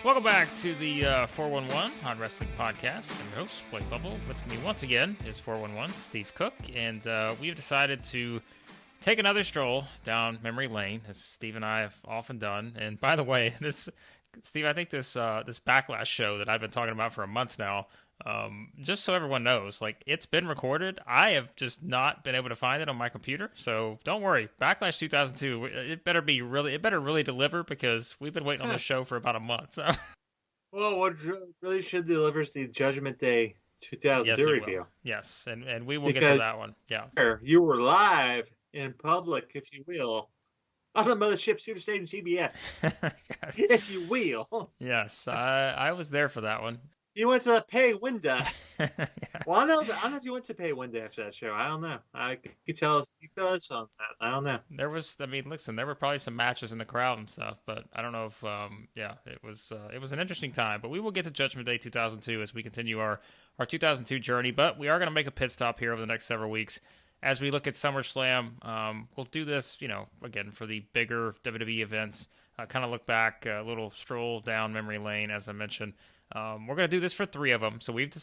Welcome back to the 411 on Wrestling Podcast. I'm your host, Blake Lovell. With me once again is 411 Steve Cook, and we've decided to take another stroll down memory lane, as Steve and I have often done. And by the way, Steve, I think this Backlash show that I've been talking about for a month now, just so everyone knows, like, it's been recorded. I have just not been able to find it on my computer, so don't worry. Backlash 2002, it better really deliver, because we've been waiting on this show for about a month. So, well, what really should deliver is the Judgment Day 2002 review. Yes, and we will get to that one. Yeah, you were live in public, if you will, on the Mothership Superstation CBS, yes. If you will. Yes, I was there for that one. You went to the pay window. Yeah. Well, I don't know if you went to pay window after that show. I don't know. I could tell you felt us on that. I don't know. There were probably some matches in the crowd and stuff, but I don't know if, it was an interesting time. But we will get to Judgment Day 2002 as we continue our 2002 journey. But we are going to make a pit stop here over the next several weeks as we look at SummerSlam. We'll do this, again, for the bigger WWE events. Kind of look back, a little stroll down memory lane, as I mentioned. We're going to do this for 3 of them, so we've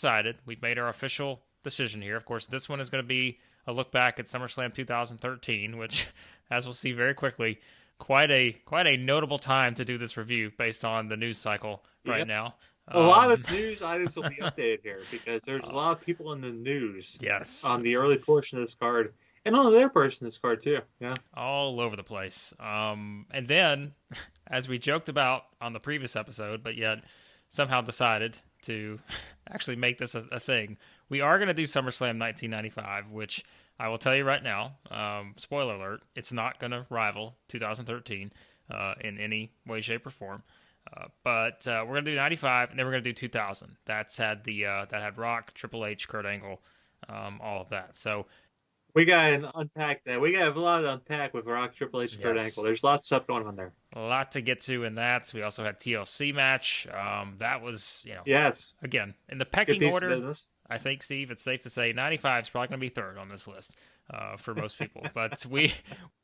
made our official decision here. Of course, this one is going to be a look back at SummerSlam 2013, which, as we'll see very quickly, quite a notable time to do this review based on the news cycle right now. A lot of news items will be updated here because there's a lot of people in the news. Yes. On the early portion of this card. And on their portion of this card, too. Yeah. All over the place. And then, as we joked about on the previous episode, but yet somehow decided to actually make this a thing, we are going to do SummerSlam 1995, which I will tell you right now, spoiler alert, it's not going to rival 2013 in any way, shape, or form. But we're going to do 95, and then we're going to do 2000. That had Rock, Triple H, Kurt Angle, all of that. So we got to unpack that. We got a lot to unpack with Rock, Triple H, and Kurt Angle. There's lots of stuff going on there. A lot to get to in that. So we also had TLC match. That was, yes. Again, in the pecking order, I think, Steve, it's safe to say 95 is probably going to be third on this list for most people. But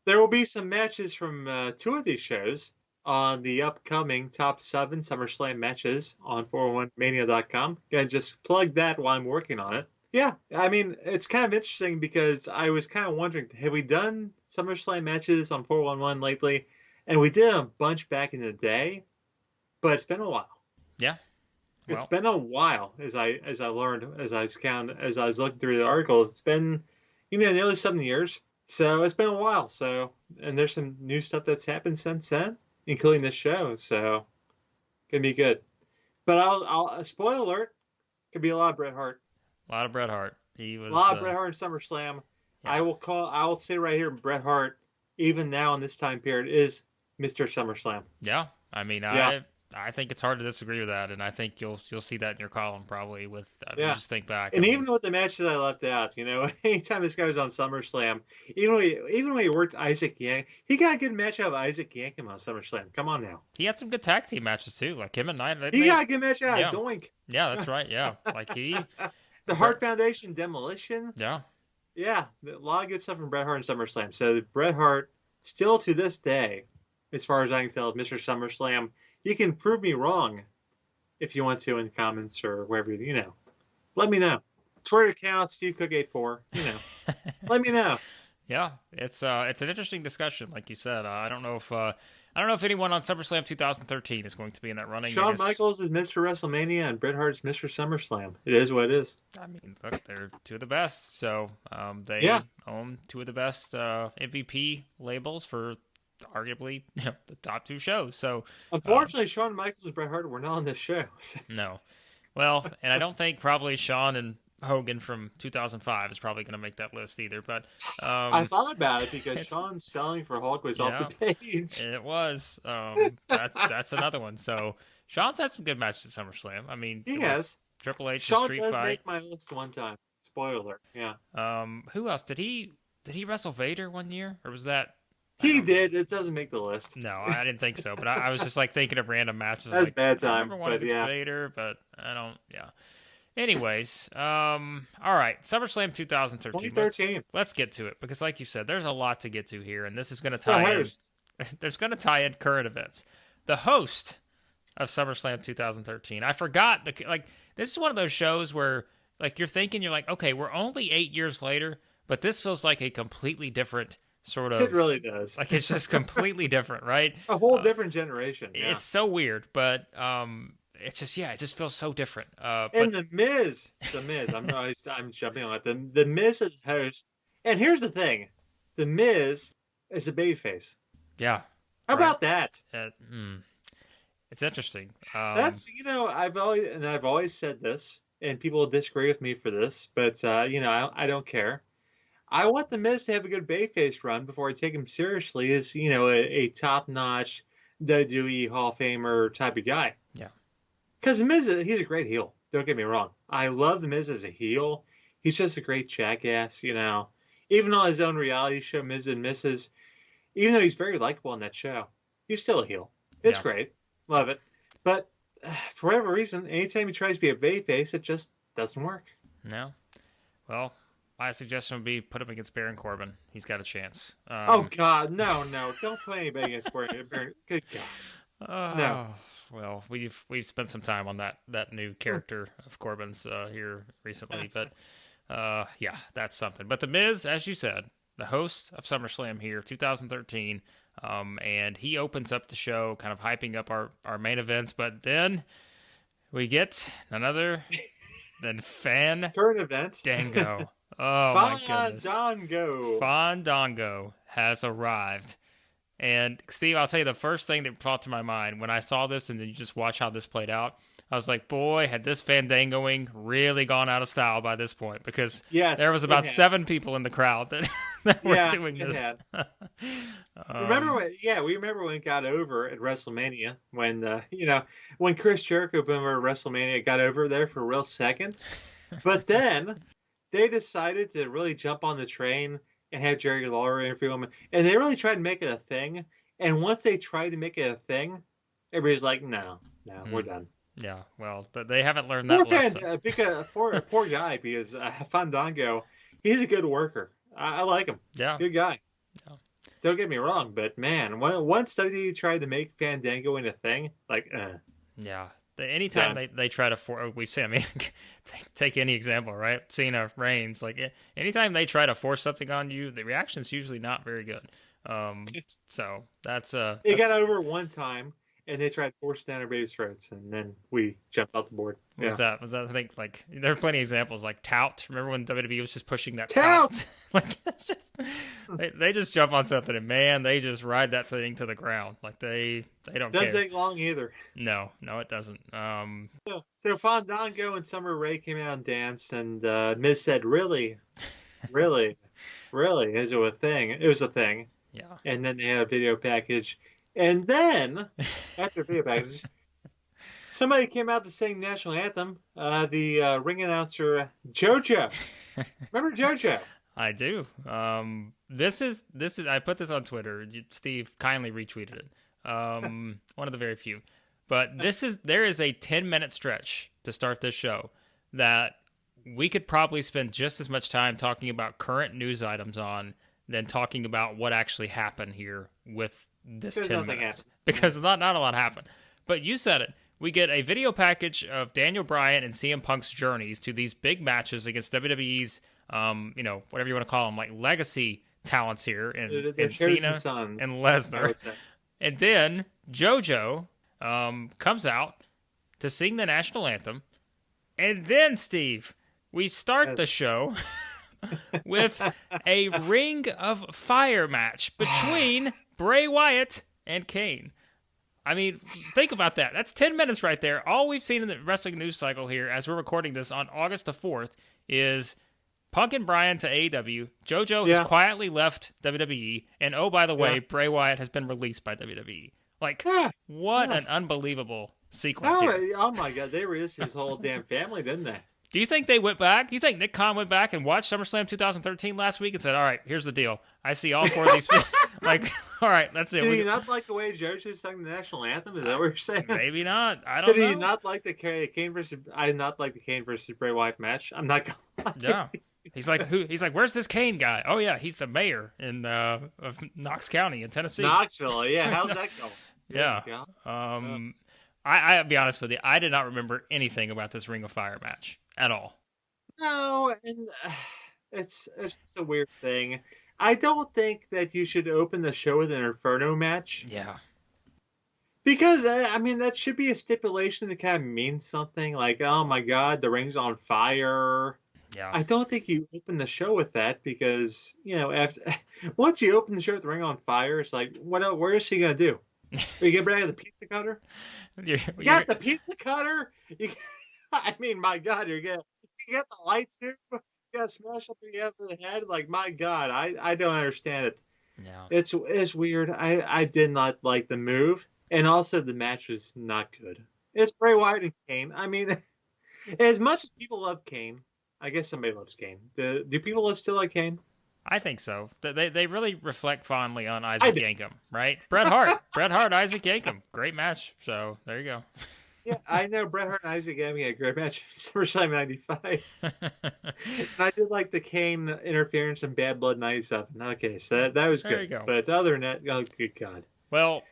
there will be some matches from 2 of these shows on the upcoming Top 7 SummerSlam matches on 401mania.com. Gonna just plug that while I'm working on it. Yeah, I mean, it's kind of interesting because I was kind of wondering, have we done SummerSlam matches on 411 lately? And we did a bunch back in the day, but it's been a while. Yeah. Well, it's been a while, as I learned, as I was looking through the articles. It's been, nearly 7 years. So it's been a while. So, and there's some new stuff that's happened since then, including this show. So, gonna be good. But I'll spoiler alert, could be a lot of Bret Hart. A lot of Bret Hart. He was a lot of Bret Hart in SummerSlam. Yeah. I will say right here, Bret Hart, even now in this time period, is Mr. SummerSlam. Yeah, I mean, yeah. I think it's hard to disagree with that, and I think you'll see that in your column probably with just think back. And even with the matches I left out, anytime this guy was on SummerSlam, even when he worked Isaac Yankem, he got a good match out of Isaac Yankem on SummerSlam. Come on now. He had some good tag team matches too, like him and Knight. He got a good match out of Doink. Yeah, that's right. Yeah, like the Hart Foundation Demolition. Yeah. Yeah, a lot of good stuff from Bret Hart and SummerSlam. So Bret Hart, still to this day, as far as I can tell, Mr. SummerSlam. You can prove me wrong if you want to in the comments or wherever, Let me know. Twitter account, SteveCook84, Let me know. Yeah, it's an interesting discussion, like you said. I don't know if anyone on SummerSlam 2013 is going to be in that running. Shawn Michaels is Mr. WrestleMania and Bret Hart's Mr. SummerSlam. It is what it is. I mean, look, they're 2 of the best. So they own 2 of the best MVP labels for arguably the top 2 shows. So unfortunately, Shawn Michaels and Bret Hart were not on this show. No. Well, and I don't think probably Shawn and Hogan from 2005 is probably going to make that list either. But I thought about it because Shawn's selling for Hulk was off the page. It was. That's another one. So Shawn's had some good matches at SummerSlam. I mean, he has. Triple H, Shawn Street does Fight. make my list one time. Spoiler. Yeah. Who else did he wrestle Vader one year, or was that? He did. It doesn't make the list. No, I didn't think so. But I was just thinking of random matches. That's bad time. I remember one against Vader, but I don't. Yeah. Anyways, all right, SummerSlam 2013. Let's get to it because, like you said, there's a lot to get to here, and this is going to tie in. There's going to tie in current events. The host of SummerSlam 2013. I forgot this is one of those shows where like you're thinking you're like, okay, we're only 8 years later, but this feels like a completely different sort of. It really does. Like it's just completely different, right? A whole different generation. Yeah. It's so weird, but it's just it just feels so different. And the Miz, I'm jumping on it. The Miz is host, and here's the thing, the Miz is a babyface. Yeah. How about that? It's interesting. That's I've always said this, and people will disagree with me for this, but I don't care. I want the Miz to have a good babyface run before I take him seriously as a top-notch WWE Hall of Famer type of guy. Yeah. Because the Miz, he's a great heel. Don't get me wrong. I love the Miz as a heel. He's just a great jackass. Even on his own reality show, Miz and Mrs., even though he's very likable on that show, he's still a heel. It's great. Love it. But for whatever reason, anytime he tries to be a babyface, it just doesn't work. No. Well, my suggestion would be put him against Baron Corbin. He's got a chance. Oh, God. No. Don't put anybody against Baron. Good God. No. Well, we've spent some time on that new character of Corbin's here recently. But, yeah, that's something. But The Miz, as you said, the host of SummerSlam here, 2013, and he opens up the show kind of hyping up our main events, but then we get none other than current event. Fandango. Oh, my goodness. Fandango has arrived. And, Steve, I'll tell you the first thing that brought to my mind when I saw this and then you just watch how this played out, I was like, boy, had this Fandangoing really gone out of style by this point, because there was about 7 people in the crowd that were doing this. Remember when it got over at WrestleMania when Chris Jericho at WrestleMania got over there for a real second, but then they decided to really jump on the train and have Jerry Lawler interview him, and they really tried to make it a thing. And once they tried to make it a thing, everybody's like, no, we're done. Yeah, well, they haven't learned that lesson. Poor guy, because Fandango, he's a good worker. I like him. Yeah. Good guy. Yeah. Don't get me wrong, but man, once WWE tried to make Fandango into a thing, yeah. Anytime they try to we've seen, I mean, take any example, right? Cena, Reigns, anytime they try to force something on you, the reaction's usually not very good. So that's it got over one time. And they tried to force down everybody's throats, and then we jumped off the board. Was that? I think there are plenty of examples like Tout. Remember when WWE was just pushing that Tout? It's just they just jump on something, and man, they just ride that thing to the ground. They don't care. Doesn't take long either. No, it doesn't. So Fandango and Summer Rae came out and danced, and Miz said, "Really, really, really, is it a thing? It was a thing." Yeah. And then they had a video package. And then, after the video package, somebody came out to sing national anthem. The ring announcer, JoJo. Remember JoJo? I do. This is. I put this on Twitter. Steve kindly retweeted it. One of the very few. But there is a 10-minute stretch to start this show that we could probably spend just as much time talking about current news items on than talking about what actually happened here with this 10 minutes, because not a lot happened. But you said it. We get a video package of Daniel Bryan and CM Punk's journeys to these big matches against WWE's, whatever you want to call them, like legacy talents here, and Cena and Lesnar. And then JoJo comes out to sing the national anthem, and then Steve, we start the show with a Ring of Fire match between Bray Wyatt and Kane. I mean, think about that. That's 10 minutes right there. All we've seen in the wrestling news cycle here, as we're recording this on August the 4th, is Punk and Bryan to AEW. JoJo has quietly left WWE. And oh, by the way, Bray Wyatt has been released by WWE. What an unbelievable sequence here. Oh, my God. They released his whole damn family, didn't they? Do you think they went back? Do you think Nick Khan went back and watched SummerSlam 2013 last week and said, all right, here's the deal. I see all 4 of these people. All right, that's it. Did he not like the way JoJo sang the national anthem? Is that what you're saying? Maybe not. I don't know. Did he not like the Kane versus... I did not like the Kane versus Bray Wyatt match. I'm not going to lie. Yeah. He's like, who? He's like, where's this Kane guy? Oh, yeah, he's the mayor of Knox County in Tennessee. Knoxville, yeah. How's that going? Yeah. I'll be honest with you. I did not remember anything about this Ring of Fire match at all. No, and it's just a weird thing. I don't think that you should open the show with an Inferno match. Yeah. Because, I mean, that should be a stipulation that kind of means something. Like, oh my god, the ring's on fire. Yeah. I don't think you open the show with that because, after once you open the show with the ring on fire, it's like, where is she going to do? Are you going to bring out the pizza cutter? You got the pizza cutter? I mean, my god, you got the light tube? You got to smash up the head? Like, my god, I don't understand it. Yeah. It's weird. I did not like the move. And also, the match was not good. It's Bray Wyatt and Kane. I mean, as much as people love Kane, I guess somebody loves Kane. Do people still like Kane? I think so. They really reflect fondly on Isaac Yankem, right? Bret Hart, Isaac Yankem. Great match. So, there you go. Yeah, I know Bret Hart and Isaac Yankem had a great match in SummerSlam 95. And I did like the Kane interference in Bad Blood 97. Okay, so that was good. There you go. But other than that, oh, good God. Well,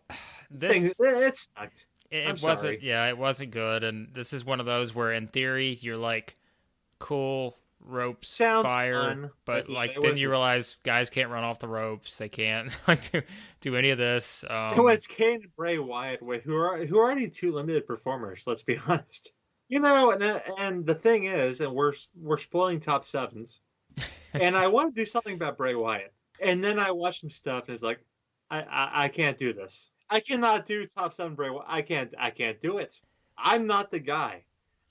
it sucked. It wasn't. Yeah, it wasn't good. And this is one of those where, in theory, you're like, cool ropes, Sounds fire, fun, but like then you realize guys can't run off the ropes. They can't like do any of this. It was Kane and Bray Wyatt, who are already two limited performers. Let's be honest. And the thing is, and we're spoiling top sevens, and I want to do something about Bray Wyatt, and then I watch some stuff, and it's like, I can't do this. I cannot do top seven Bray Wyatt. I can't do it. I'm not the guy.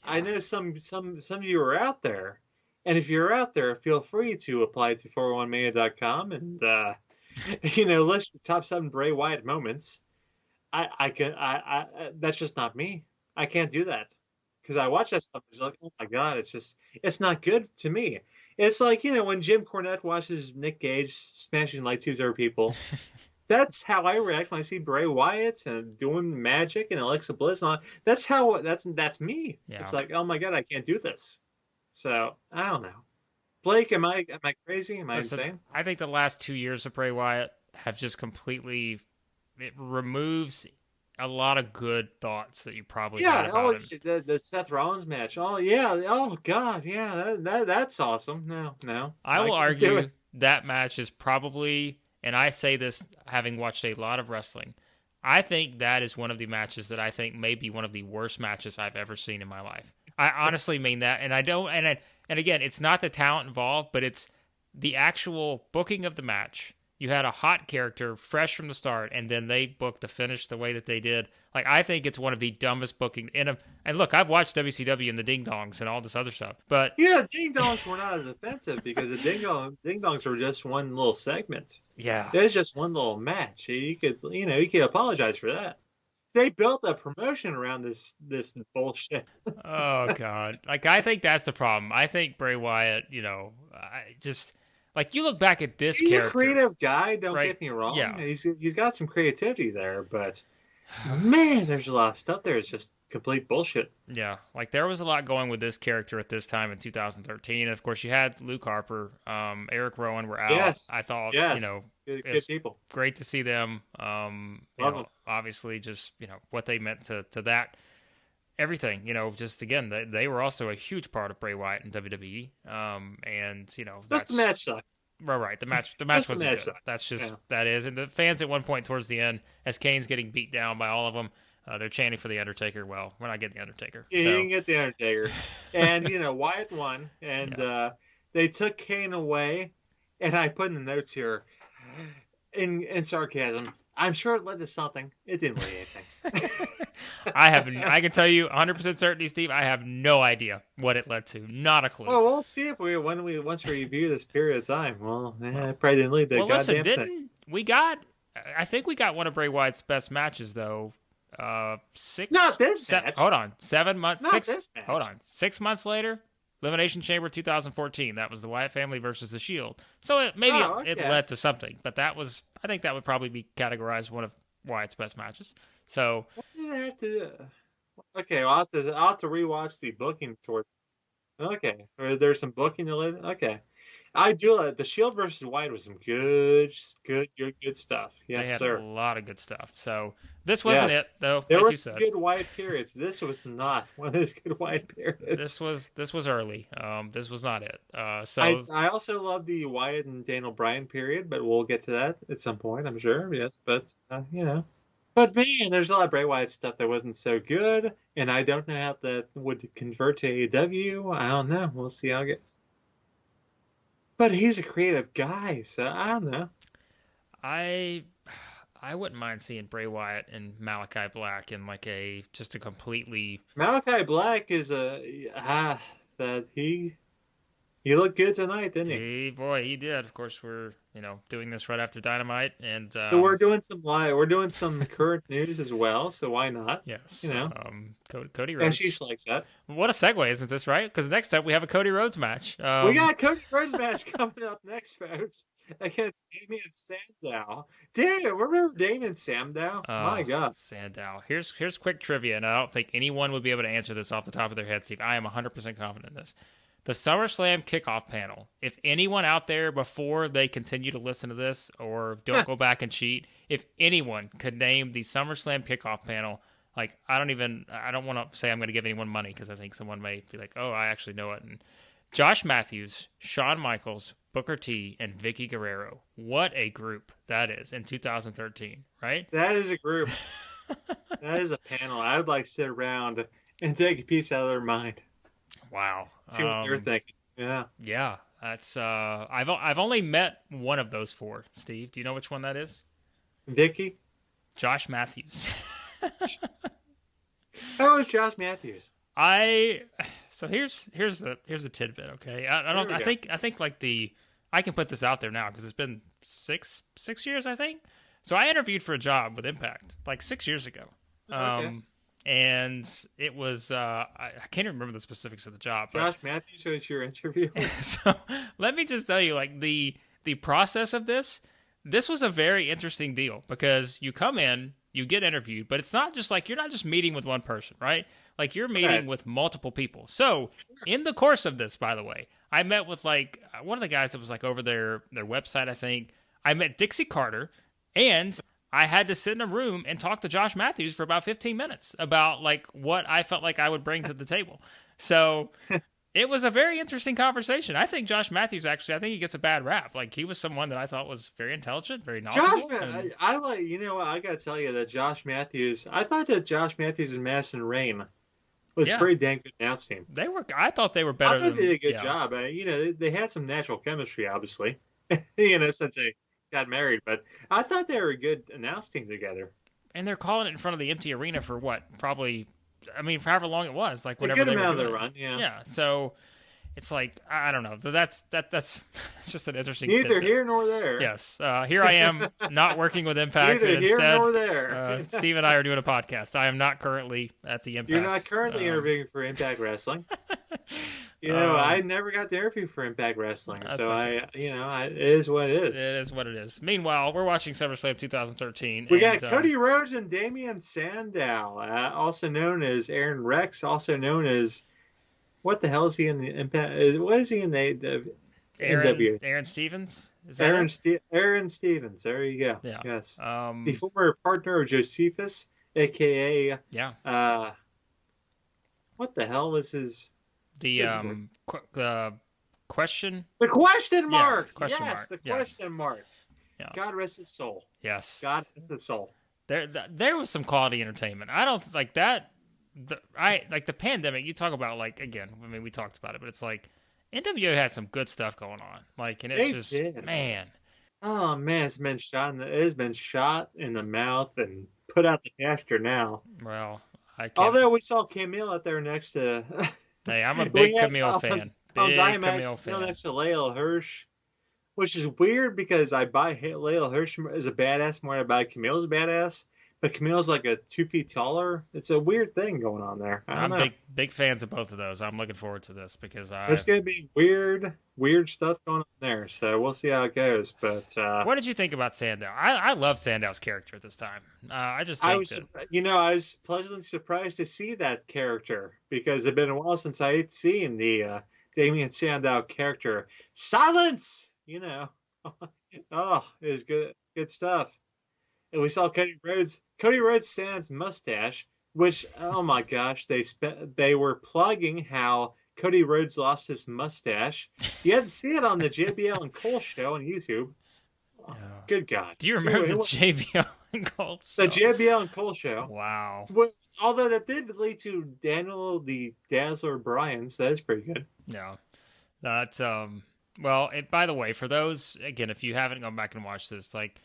Yeah. I know some of you are out there, and if you're out there, feel free to apply to 401mania.com and list your top 7 Bray Wyatt moments. I that's just not me. I can't do that because I watch that stuff. It's like, oh my god, it's not good to me. It's like when Jim Cornette watches Nick Gage smashing light tubes over people. That's how I react when I see Bray Wyatt and doing magic and Alexa Bliss on. That's me. Yeah. It's like, oh my god, I can't do this. So I don't know. Blake, am I crazy? Am I insane? I think the last 2 years of Bray Wyatt have just completely removes a lot of good thoughts that you probably had about him. The Seth Rollins match. Oh yeah. Oh god. Yeah. That's awesome. No. I will argue that match is probably. And I say this having watched a lot of wrestling. I think that is one of the matches that I think may be one of the worst matches I've ever seen in my life. I honestly mean that. And I don't. And again, it's not the talent involved, but it's the actual booking of the match. You had a hot character fresh from the start, and then they booked the finish the way that they did. Like, I think it's one of the dumbest booking. And look, I've watched WCW and the Ding Dongs and all this other stuff, but Ding Dongs were not as offensive because the Ding Dongs were just one little segment. Yeah, there's just one little match. You could apologize for that. They built a promotion around this bullshit. Oh God, like I think that's the problem. I think Bray Wyatt, like, you look back at this he's character. He's a creative guy, don't get me wrong. Yeah. He's got some creativity there, but man, there's a lot of stuff there. It's just complete bullshit. Yeah, like there was a lot going with this character at this time in 2013. Of course, you had Luke Harper, Eric Rowan were out. Yes. I thought, good people. Great to see them. Obviously, just what they meant to that. Everything, just again, they were also a huge part of Bray Wyatt in WWE. Just the match sucked. Right. The match wasn't good. That's just that is. And the fans at one point towards the end, as Kane's getting beat down by all of them, they're chanting for the Undertaker. Well, we're not getting the Undertaker. Yeah, you can get the Undertaker, and Wyatt won, and they took Kane away, and I put in the notes here, in sarcasm. I'm sure it led to something. It didn't lead to anything. I can tell you 100% certainty, Steve. I have no idea what it led to. Not a clue. Well, we'll see if once we review this period of time. Well, it probably didn't lead to goddamn thing. I think we got one of Bray Wyatt's best matches though. 6. Not this match. Hold on, 7 months. Not 6. This match. Hold on, 6 months later. Elimination Chamber 2014. That was the Wyatt family versus the Shield. So it led to something, but I think that would probably be categorized one of Wyatt's best matches. So what did I have to do? Okay, I'll have to rewatch the booking towards. Okay. Or there's some booking to live. Okay. I do like the Shield versus Wyatt was some good stuff. They Yes, had a sir. lot of good stuff. So this wasn't Yes. it, though, There like were you some said. good Wyatt periods. This was not one of those good Wyatt periods. This was early. This was not it. I So I also love the Wyatt and Daniel Bryan period, but we'll get to that at some point, I'm sure. Yes, but But man, there's a lot of Bray Wyatt stuff that wasn't so good, and I don't know how that would convert to AEW. I don't know. We'll see how it goes. But he's a creative guy, so I don't know. I I wouldn't mind seeing Bray Wyatt and Malachi Black in like a just a completely Malachi Black is that he looked good tonight, didn't he? boy, he did. Of course, we're doing this right after Dynamite, and So we're doing some current news as well. So why not? yes, You know, Cody and Rhodes. she likes that. What a segue, isn't this right? Because next up we have a Cody Rhodes match. We got Cody Rhodes match coming up next, folks, against Damien Sandow. Damn, remember Damien Sandow? My God. Sandow. Here's quick trivia, and I don't think anyone would be able to answer this off the top of their head, Steve. I am 100% confident in this. The SummerSlam kickoff panel. If anyone out there, before they continue to listen to this or don't go back and cheat, if anyone could name the SummerSlam kickoff panel, like I don't want to say I'm going to give anyone money because I think someone may be like, oh, I actually know it. And Josh Matthews, Shawn Michaels, Booker T, and Vicky Guerrero. What a group that is in 2013, right? That is a group. That is a panel. I would like to sit around and take a piece out of their mind. Wow. See what they're thinking. Yeah. Yeah. That's I've only met one of those four, Steve. Do you know which one that is? Vicky? Josh Matthews. How is Josh Matthews? So here's a tidbit, okay? I think like I can put this out there now because it's been six years, I think. So I interviewed for a job with Impact like 6 years ago. Okay. And it was I can't even remember the specifics of the job. But, Josh Matthews was your interview. so let me just tell you, like the process of this was a very interesting deal because you come in, you get interviewed, but it's not just like you're not just meeting with one person, right? Like you're meeting with multiple people. So in the course of this, by the way, I met with like one of the guys that was like over their website, I think. I met Dixie Carter, and I had to sit in a room and talk to Josh Matthews for about 15 minutes about like what I felt like I would bring to the table. So it was a very interesting conversation. I think Josh Matthews actually, I think he gets a bad rap. Like he was someone that I thought was very intelligent, very knowledgeable. I like, what, I got to tell you that Josh Matthews, I thought that Josh Matthews and Madison Rain was a pretty damn good announce team. I thought they were better. I thought they did a good job. They had some natural chemistry, obviously, since they got married, but I thought they were a good announce team together. And they're calling it in front of the empty arena for what? Probably, for however long it was, like whatever. A good amount of their run, yeah. Yeah, so it's like I don't know. That's just an interesting. Neither tidbit. Here nor there. Yes, here I am not working with Impact. Neither here instead, nor there. Steve and I are doing a podcast. I am not currently at the Impact. You're not currently interviewing for Impact Wrestling. I never got the interview for Impact Wrestling, so okay. It is what it is. It is what it is. Meanwhile, we're watching SummerSlam 2013. We got Cody Rhodes and Damien Sandow, also known as Aaron Rex, also known as what the hell is he in the Impact? What is he in the NW? Aaron Stevens. Is that Aaron Stevens. There you go. Yeah. Yes. The former partner of Josephus, aka what the hell was his? The question. The question mark. Yes, the question mark. Yeah. God rest his soul. Yes. God rest his soul. There was some quality entertainment. I don't like that. Like the pandemic. You talk about like again. We talked about it, but it's like NWO had some good stuff going on. Like, and it's man. Oh man, it has been shot in the mouth and put out the pasture now. Well, although we saw Camille out there next to. Hey, I'm a big Camille fan. Big Camille fan. Next to Layla Hirsch, which is weird because I buy Layla Hirsch as a badass more than I buy Camille as a badass. but Camille's like 2 feet taller. It's a weird thing going on there. I don't I'm know. big fans of both of those. I'm looking forward to this because There's gonna be weird stuff going on there. So we'll see how it goes. But what did you think about Sandow? I love Sandow's character at this time. I just think I was pleasantly surprised to see that character because it's been a while since I had seen the Damien Sandow character. Silence, oh, it was good stuff. And we saw Cody Rhodes. Cody Rhodes sans mustache, which oh my gosh, they were plugging how Cody Rhodes lost his mustache. You had to see it on the JBL and Cole show on YouTube. Oh, good God! Do you remember the JBL and Cole show? The JBL and Cole show. Wow. Well, although that did lead to Daniel the Dazzler Bryan, so that's pretty good. Yeah, that's Well, by the way, for those again, if you haven't gone back and watched this, like.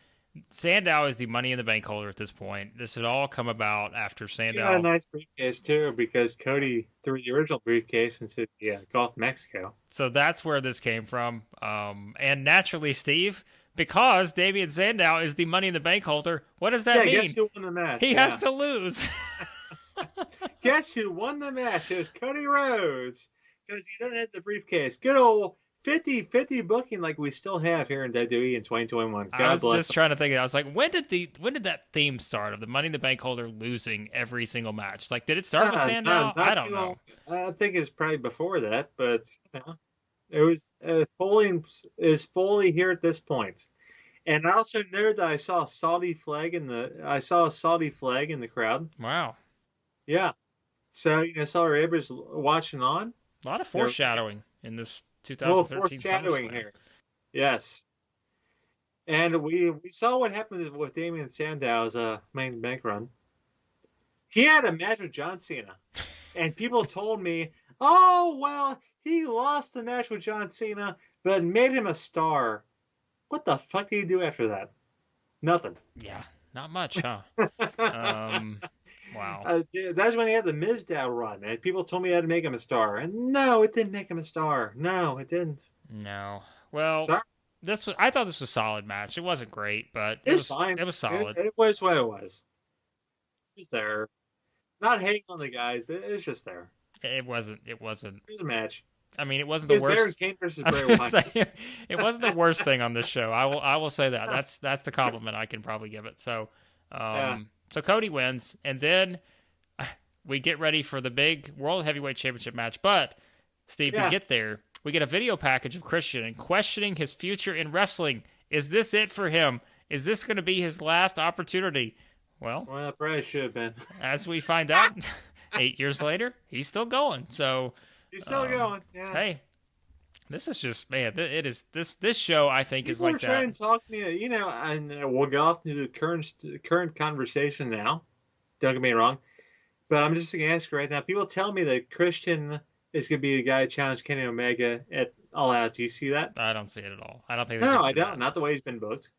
Sandow is the Money in the Bank holder at this point. This had all come about after Sandow. He got a nice briefcase too, because Cody threw the original briefcase into the Gulf of Mexico. So that's where this came from. And naturally, Steve, because Damien Sandow is the Money in the Bank holder, what does that mean? Guess who won the match? He has to lose. Guess who won the match? It was Cody Rhodes, because he doesn't have the briefcase. Good old 50-50 booking like we still have here in WWE in 2021. God I was bless just trying to think. I was like, when did that theme start of the Money in the Bank holder losing every single match? Like, did it start with Sandow? I don't know. I think it's probably before that, but it was fully here at this point. And I also noted that I saw a Saudi flag in the crowd. Wow. Yeah. So Saudi Arabia's watching on. A lot of foreshadowing in this 2013 foreshadowing here. Yes. And we saw what happened with Damien Sandow's main bank run. He had a match with John Cena. And people told me, oh, well, he lost the match with John Cena, but made him a star. What the fuck did he do after that? Nothing. Yeah, not much, huh? Wow. That's when he had the Mizdow run, and people told me I had to make him a star. And no, it didn't make him a star. No, it didn't. No. Well, sorry. I thought this was a solid match. It wasn't great, but it was fine. It was solid. It was what it was. It's there. Not hating on the guy, but it's just there. It wasn't. It was a match. I mean, it wasn't the worst. Baron Kane versus Bray Wyatt. It wasn't the worst thing on this show. I will say that. That's the compliment I can probably give it. So, So Cody wins, and then we get ready for the big World Heavyweight Championship match. But Steve, to get there, we get a video package of Christian and questioning his future in wrestling. Is this it for him? Is this going to be his last opportunity? Well, it probably should have been. As we find out, 8 years later, he's still going. So he's still going. Yeah. Hey, this is just it is this show. I think people is like that. People are trying to talk me, and we'll go off to the current conversation now. Don't get me wrong, but I'm just going to ask you right now. People tell me that Christian is going to be the guy to challenge Kenny Omega at All Out. Do you see that? I don't see it at all. I don't think. No, I don't. That. Not the way he's been booked.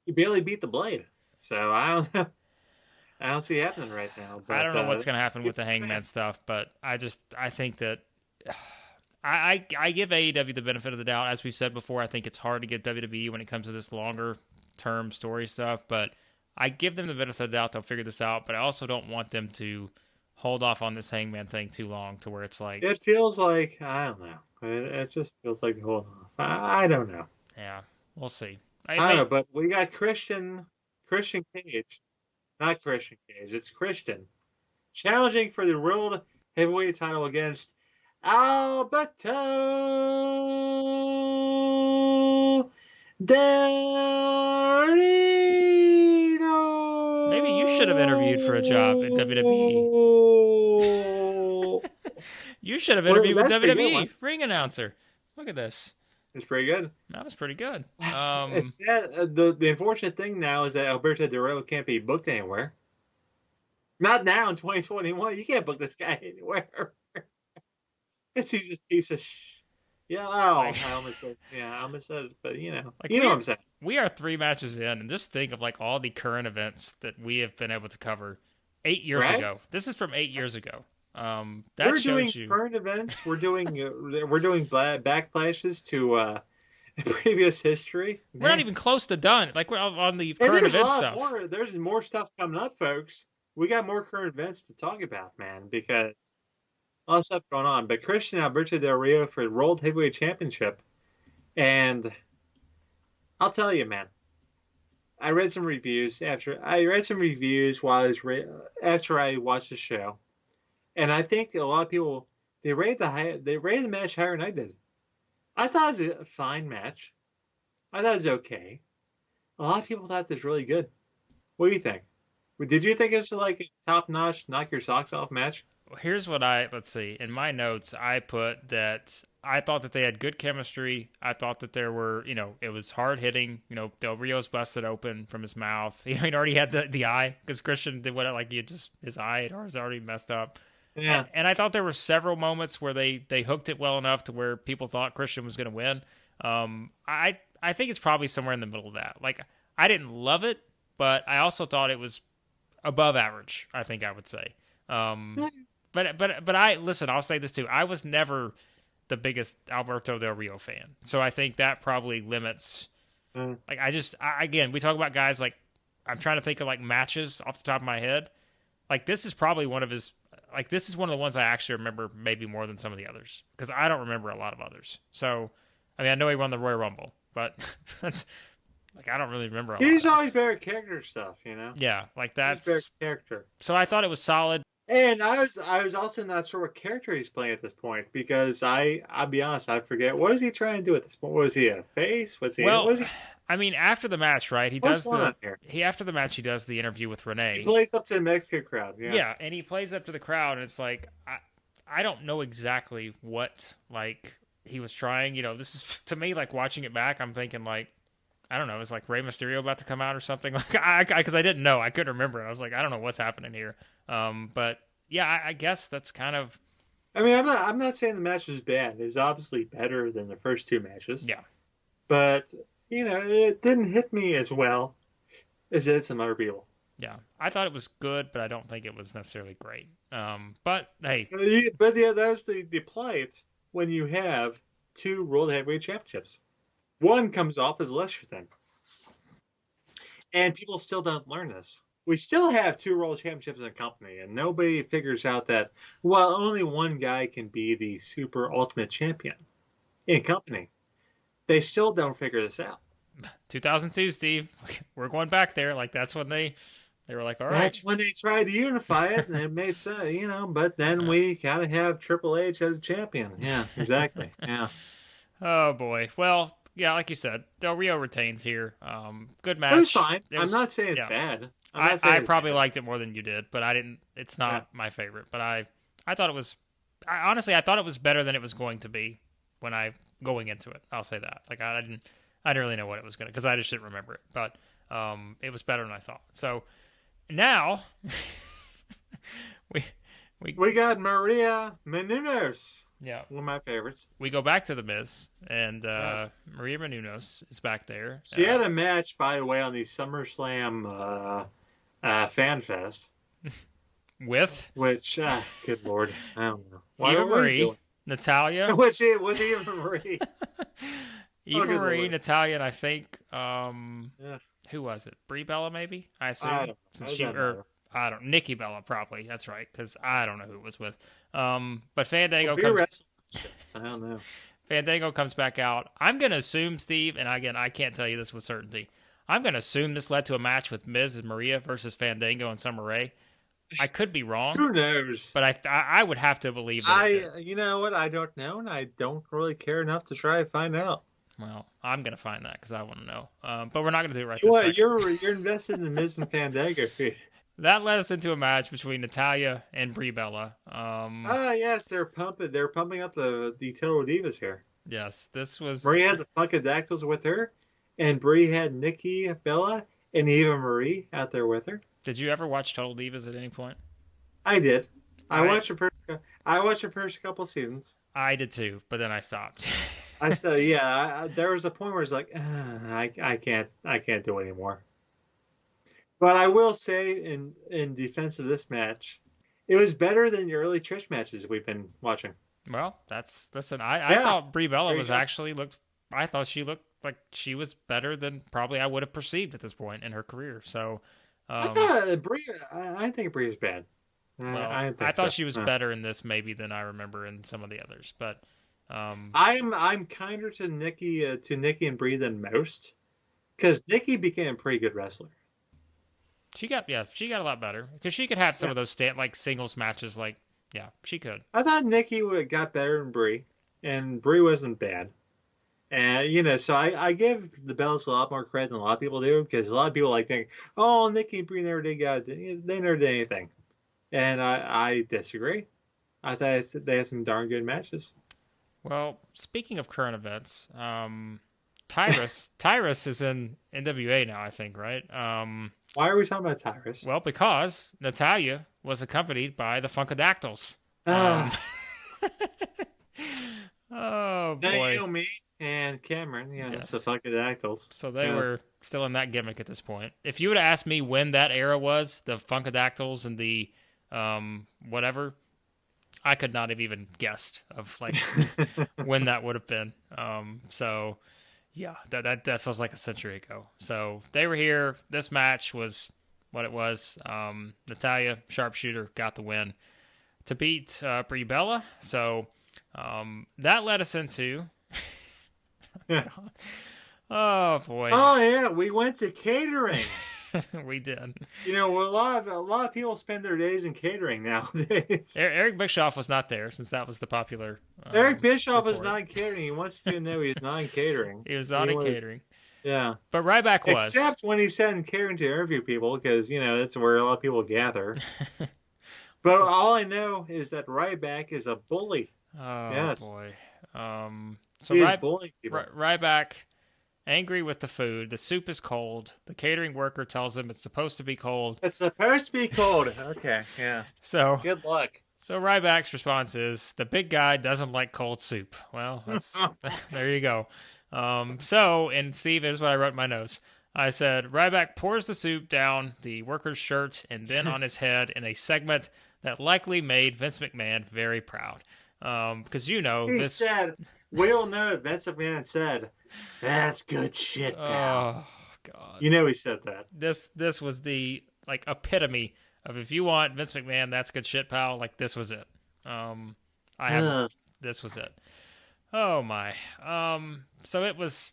He barely beat the Blade, so I don't know. I don't see it happening right now. But, I don't know what's going to happen with the Hangman stuff, but I think that I give AEW the benefit of the doubt. As we've said before, I think it's hard to get WWE when it comes to this longer term story stuff, but I give them the benefit of the doubt they'll figure this out, but I also don't want them to hold off on this Hangman thing too long to where it's like... It feels like, I don't know. It just feels like holding off. I don't know. Yeah, we'll see. I don't know, but we got Christian Cage. Not Christian Cage, it's Christian. Challenging for the World Heavyweight title against Alberto Del Rio. Maybe you should have interviewed for a job at WWE. You should have interviewed with WWE. Ring announcer. Look at this. It's pretty good. That was pretty good. It's sad. The unfortunate thing now is that Alberto Del Rio can't be booked anywhere. Not now in 2021. You can't book this guy anywhere. He's a piece of Yeah, I almost said it, but you know what I'm saying. We are 3 matches in, and just think of like all the current events that we have been able to cover 8 years ago. This is from 8 years ago. We're doing current events. We're doing backflashes to in previous history. We're not even close to done. Like, we're on the And current there's a event lot stuff. more. There's more stuff coming up, folks. We got more current events to talk about, man, because a lot of stuff going on. But Christian Alberto Del Rio for the World Heavyweight Championship. And I'll tell you, man, I read some reviews after after I watched the show. And I think a lot of people they rated the match higher than I did. I thought it was a fine match. I thought it was okay. A lot of people thought this was really good. What do you think? Did you think it was like a top-notch, knock your socks off match? Here's what let's see. In my notes, I put that I thought that they had good chemistry. I thought that there were, it was hard hitting. Del Rio's busted open from his mouth. He'd already had the eye because Christian did what, like, his eye was already messed up. Yeah. And I thought there were several moments where they hooked it well enough to where people thought Christian was going to win. I think it's probably somewhere in the middle of that. Like, I didn't love it, but I also thought it was above average, I think I would say. But listen, I'll say this too. I was never the biggest Alberto Del Rio fan. So I think that probably limits. Like, again, we talk about guys like, I'm trying to think of like matches off the top of my head. Like, this is probably one of his, like, this is one of the ones I actually remember maybe more than some of the others because I don't remember a lot of others. So, I mean, I know he won the Royal Rumble, but that's, like, I don't really remember a lot. He's always very character stuff, Yeah, like that's very character. So I thought it was solid. And I was also not sure what character he's playing at this point because I'll be honest, I forget. What is he trying to do at this point? Was he a face? I mean, after the match, right? After the match, he does the interview with Renee. He plays up to the Mexican crowd. Yeah, and he plays up to the crowd, and it's like I don't know exactly what like he was trying. This is to me like watching it back. I'm thinking like, I don't know, is like Rey Mysterio about to come out or something? Like, because I didn't know, I couldn't remember. I was like, I don't know what's happening here. But yeah, I guess that's kind of. I mean, I'm not saying the match is bad. It's obviously better than the first two matches. Yeah. But it didn't hit me as well as it did some other people. Yeah, I thought it was good, but I don't think it was necessarily great. But hey. But yeah, that was the plight when you have two World Heavyweight Championships. One comes off as lesser than. And people still don't learn this. We still have two World Championships in a company, and nobody figures out that, well, only one guy can be the super ultimate champion in a company. They still don't figure this out. 2002, Steve. We're going back there. Like, that's when they were like, all right. That's when they tried to unify it, and it made sense, but then we kind of have Triple H as a champion. Yeah, exactly. Yeah. Oh, boy. Well, yeah, like you said, Del Rio retains here. Good match. It was fine. I'm not saying it's bad. I probably liked it more than you did, but I didn't. It's not my favorite. But I thought it was. Honestly, I thought it was better than it was going to be going into it. I'll say that. Like, I didn't really know what it was going to, because I just didn't remember it. But it was better than I thought. So now we got Maria Menounos. Yeah, one of my favorites. We go back to the Miz, and Maria Menounos is back there. She had a match, by the way, on the SummerSlam Fan Fest. With? Which, good lord, I don't know. Eva Marie, Natalya. With Eva Marie. Eva Marie, Natalya, and I think, who was it? Brie Bella, maybe? I assume. I don't. Nikki Bella, probably. That's right, because I don't know who it was with. But Fandango comes. I don't know. Fandango comes back out. I'm going to assume, Steve, and again, I can't tell you this with certainty. I'm going to assume this led to a match with Miz and Maria versus Fandango and Summer Rae. I could be wrong. Who knows? But I would have to believe that. You know what? I don't know, and I don't really care enough to try to find out. Well, I'm going to find that because I want to know. But we're not going to do it right this second. You're invested in the Miz and Fandango feud. That led us into a match between Natalya and Brie Bella. Yes, they're pumping up the Total Divas here. Yes, this was. Brie had the Funkadactyls with her, and Brie had Nikki Bella and Eva Marie out there with her. Did you ever watch Total Divas at any point? I did. I watched the first couple seasons. I did too, but then I stopped. There was a point where it's like, I can't do it anymore. But I will say, in defense of this match, it was better than the early Trish matches we've been watching. Well, listen, I thought Brie Bella was actually looked I thought she looked like she was better than probably I would have perceived at this point in her career. So, I um, thought Brie. I think Brie is bad. well, I didn't I think thought so. she was No. better in this maybe than I remember in some of the others. But I'm kinder to Nikki and Brie than most because Nikki became a pretty good wrestler. she got a lot better because she could have some Yeah, of those like singles matches. Like, yeah, she could. I thought Nikki would got better than Brie, and Brie wasn't bad. And so I give the Bellas a lot more credit than a lot of people do because a lot of people like think, oh, Nikki and Brie never did they never did anything, and I disagree. I thought they had some darn good matches. Well, speaking of current events, Tyrus is in NWA now, I think, right? Why are we talking about Tyrus? Well, because Natalya was accompanied by the Funkadactyls. Um, Ah, oh boy. Naomi and Cameron, it's the Yes. fucking dactyls. So they Yes. were still in that gimmick at this point. If you would have asked me when that era was, the Funkadactyls and the whatever, I could not have even guessed of like when that would have been. So yeah, that feels like a century ago. So they were here. This match was what it was. Natalya, sharpshooter, got the win to beat Brie Bella. So that led us into. Oh boy, Oh yeah, we went to catering. we did. Well, a lot of people spend their days in catering nowadays. Eric Bischoff was not there since that was the popular. Eric Bischoff is report. not in catering. He wants you to know he's not in catering. He was not in catering, Yeah. but Ryback was. Except when he said in catering to interview people, because that's where a lot of people gather. But all I know is that Ryback is a bully. Oh Yes. boy. So He is bullying people. Ryback, angry with the food. The soup is cold. The catering worker tells him it's supposed to be cold. It's supposed to be cold. Okay, yeah. So Good luck. So Ryback's response is the big guy doesn't like cold soup. Well, that's, there you go. And Steve, here's what I wrote in my notes. I said Ryback pours the soup down the worker's shirt and then on his head in a segment that likely made Vince McMahon very proud. Because He this. said, we all know that Vince McMahon said, that's good shit, pal. Oh God. He said that. This was the like epitome of if you want Vince McMahon, that's good shit, pal. Like this was it. This was it. Oh my. So it was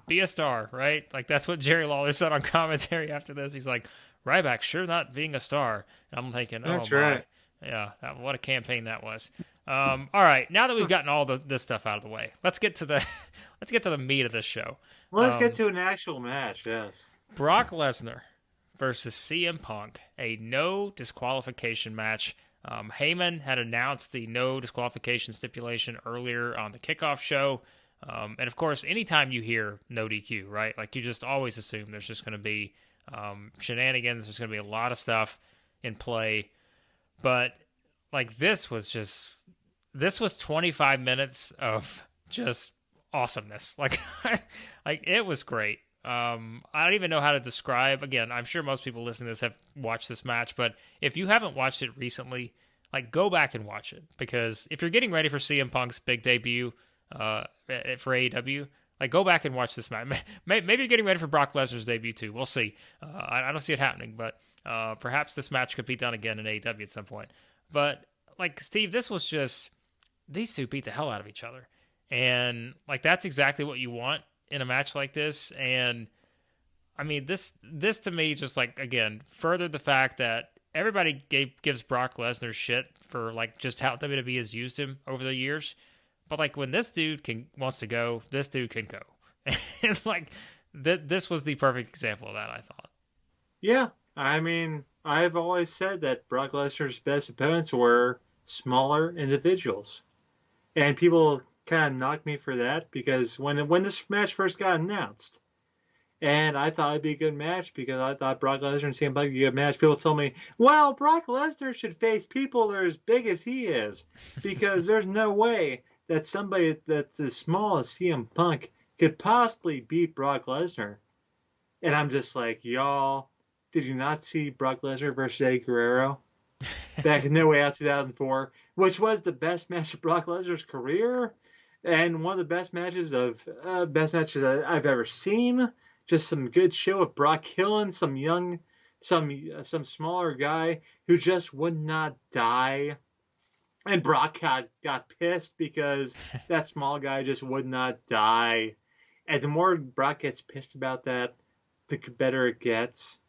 be a star, right? Like that's what Jerry Lawler said on commentary after this. He's like, Ryback sure not being a star. And I'm thinking, That's oh my. right. Yeah, what a campaign that was. All right, now that we've gotten all this stuff out of the way, let's get to the meat of this show. Let's get to an actual match, yes. Brock Lesnar versus CM Punk, a no disqualification match. Heyman had announced the no disqualification stipulation earlier on the kickoff show. And of course, anytime you hear no DQ, right? Like you just always assume there's just going to be shenanigans. There's going to be a lot of stuff in play. But like this was 25 minutes of just awesomeness. Like it was great. I don't even know how to describe. Again, I'm sure most people listening to this have watched this match, but if you haven't watched it recently, like go back and watch it, because if you're getting ready for CM Punk's big debut for AEW, like go back and watch this match. Maybe you're getting ready for Brock Lesnar's debut too. We'll see. I don't see it happening, but perhaps this match could be done again in AEW at some point. But like Steve, this was just these two beat the hell out of each other, and like that's exactly what you want in a match like this. And I mean, this to me just like again furthered the fact that everybody gives Brock Lesnar shit for like just how WWE has used him over the years, but like when this dude wants to go, this dude can go, and like this was the perfect example of that, I thought. Yeah, I mean, I've always said that Brock Lesnar's best opponents were smaller individuals, and people kind of knocked me for that because when this match first got announced, and I thought it'd be a good match because I thought Brock Lesnar and CM Punk would be a good match. People told me, well, Brock Lesnar should face people that are as big as he is because there's no way that somebody that's as small as CM Punk could possibly beat Brock Lesnar. And I'm just like, y'all, did you not see Brock Lesnar versus Eddie Guerrero back in No Way Out 2004, which was the best match of Brock Lesnar's career? And one of the best matches that I've ever seen. Just some good show of Brock killing some smaller guy who just would not die. And Brock got pissed because that small guy just would not die. And the more Brock gets pissed about that, the better it gets.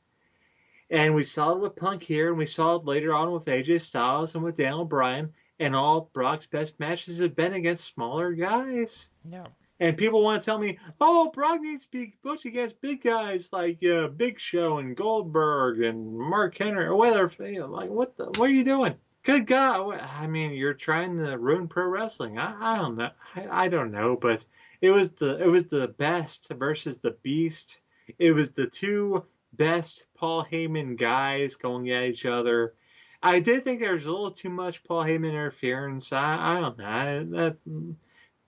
And we saw it with Punk here, and we saw it later on with AJ Styles and with Daniel Bryan. And all Brock's best matches have been against smaller guys. Yeah. And people want to tell me, oh, Brock needs to be booked against big guys like Big Show and Goldberg and Mark Henry or whatever. Like, what are you doing? Good God. I mean, you're trying to ruin pro wrestling. I don't know. I don't know, but it was the best versus the beast. It was the two best Paul Heyman guys going at each other. I did think there was a little too much Paul Heyman interference. I don't know.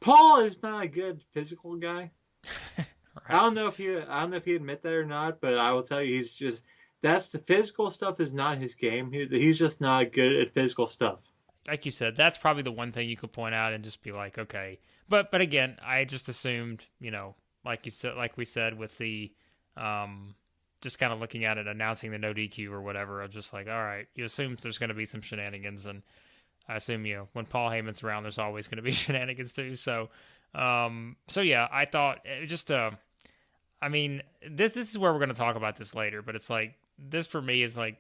Paul is not a good physical guy. Right. I don't know if he admit that or not, but I will tell you, that's the physical stuff is not his game. He's just not good at physical stuff. Like you said, that's probably the one thing you could point out and just be like, okay. But again, I just assumed, like we said with the, just kind of looking at it, announcing the no DQ or whatever. I was just like, all right, you assume there's going to be some shenanigans, and I assume when Paul Heyman's around, there's always going to be shenanigans too. So yeah, I thought it just, I mean, this is where we're going to talk about this later, but it's like, this for me is like,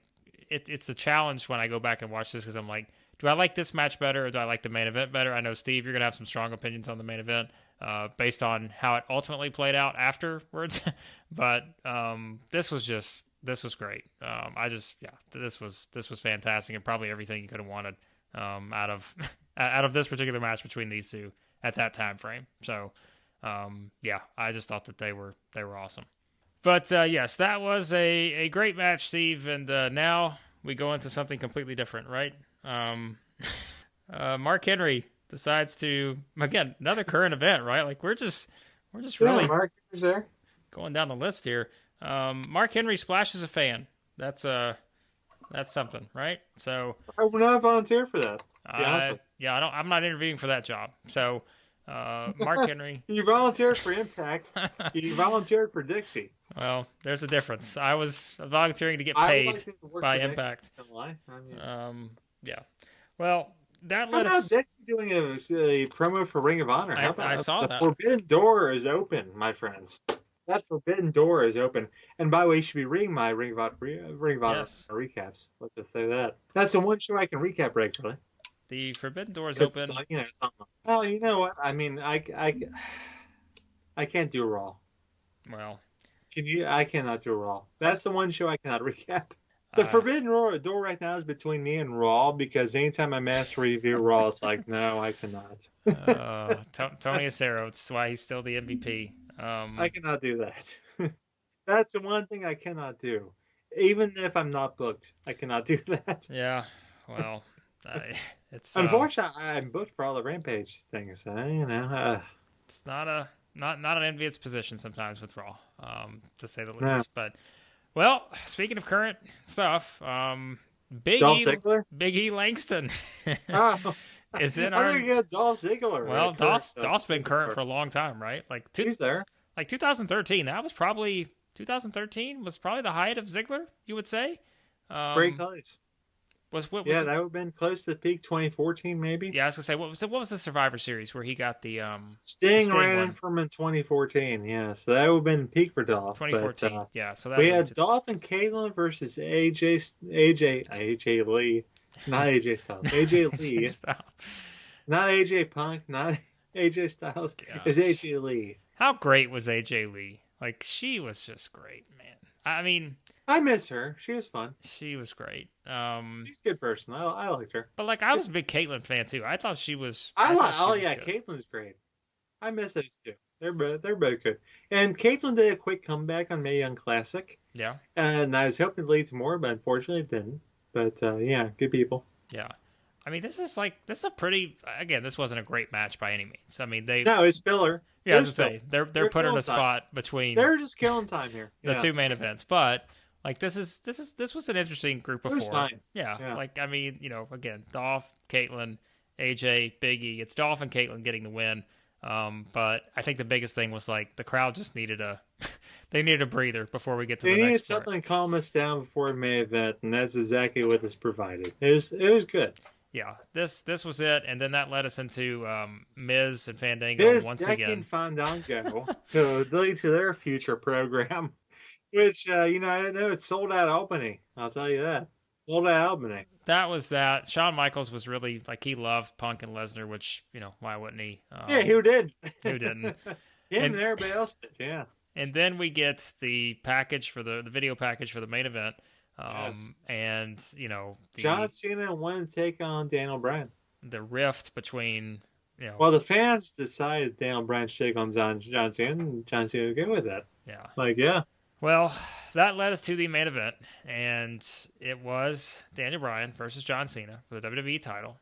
it's a challenge when I go back and watch this, because I'm like, do I like this match better or do I like the main event better? I know, Steve, you're going to have some strong opinions on the main event based on how it ultimately played out afterwards. But this was great. This was fantastic, and probably everything you could have wanted out of this particular match between these two at that time frame. So I just thought that they were awesome. But yes, that was a great match, Steve. And now we go into something completely different, right? Mark Henry decides to, again, another current event, right? Like we're just really Mark Henry's there. Going down the list here. Mark Henry splashes a fan. That's something, right? So I would not volunteer for that. I'm not interviewing for that job. So Mark Henry. You volunteered for Impact. You volunteered for Dixie. Well, there's a difference. I was volunteering to get paid by Impact. Yeah. Well, that led us. How about Dixie doing a promo for Ring of Honor? I saw that. The forbidden door is open, my friends. That forbidden door is open. And by the way, you should be reading my Ring of Honor recaps. Let's just say that. That's the one show I can recap regularly. The forbidden door is open. Well, you know what? I mean, I can't do Raw. Well, can you? I cannot do Raw. That's the one show I cannot recap. The forbidden door right now is between me and Raw, because anytime I'm asked to review Raw, it's like, no, I cannot. Tony Acero, it's why he's still the MVP. I cannot do that. That's the one thing I cannot do. Even if I'm not booked, I cannot do that. Yeah, well, it's unfortunately I'm booked for all the Rampage things. It's not an envious position sometimes with Raw, to say the least. No. But well, speaking of current stuff, Ziggler? Big E Langston is in our. Dolph Ziggler. Well, Dolph's been current for a long time, right? Like he's there. Like 2013. 2013 was probably the height of Ziggler, you would say. Great close. That would have been close to the peak. 2014, maybe. Yeah, I was gonna say, what was the Survivor Series where he got the Sting ran in from in 2014? Yeah, so that would have been peak for Dolph. 2014. But, yeah, so that we had Dolph and Kaitlyn versus AJ Lee, not AJ Styles. AJ Lee, not AJ Punk, not AJ Styles. It's AJ Lee. How great was AJ Lee? Like, she was just great, man. I mean, I miss her. She was fun. She was great. She's a good person. I liked her. But like, I was a big Kaitlyn fan too. I thought she was. Kaitlyn's great. I miss those two. They're both good. And Kaitlyn did a quick comeback on Mae Young Classic. Yeah. And I was hoping to lead to more, but unfortunately it didn't. But good people. Yeah. I mean, this is a pretty. Again, this wasn't a great match by any means. I mean, No, it's filler. Yeah, I was gonna say they're put in a spot between. They're just killing time here. The two main events, but like this was an interesting group of four. It was fine. Yeah, like I mean, again, Dolph, Kaitlyn, AJ, Big E. It's Dolph and Kaitlyn getting the win. But I think the biggest thing was like the crowd just needed they needed a breather before we get to They the needed next part. something to calm us down before the main event, and that's exactly what this provided. It was good. Yeah, this was it, and then that led us into Miz and Fandango This once decking again. Fandango to lead to their future program, which I know it's sold out opening. I'll tell you that sold out opening. That was that. Shawn Michaels was really like he loved Punk and Lesnar, which why wouldn't he? Yeah, who did? Who didn't? Him And and everybody else did. Yeah. and then we get the package for the video package for the main event. Yes. And John Cena wanted to take on Daniel Bryan. the rift between Well, the fans decided Daniel Bryan should take on John Cena, and John Cena was good with that. yeah. Like, yeah. Well, that led us to the main event, and it was Daniel Bryan versus John Cena for the WWE title.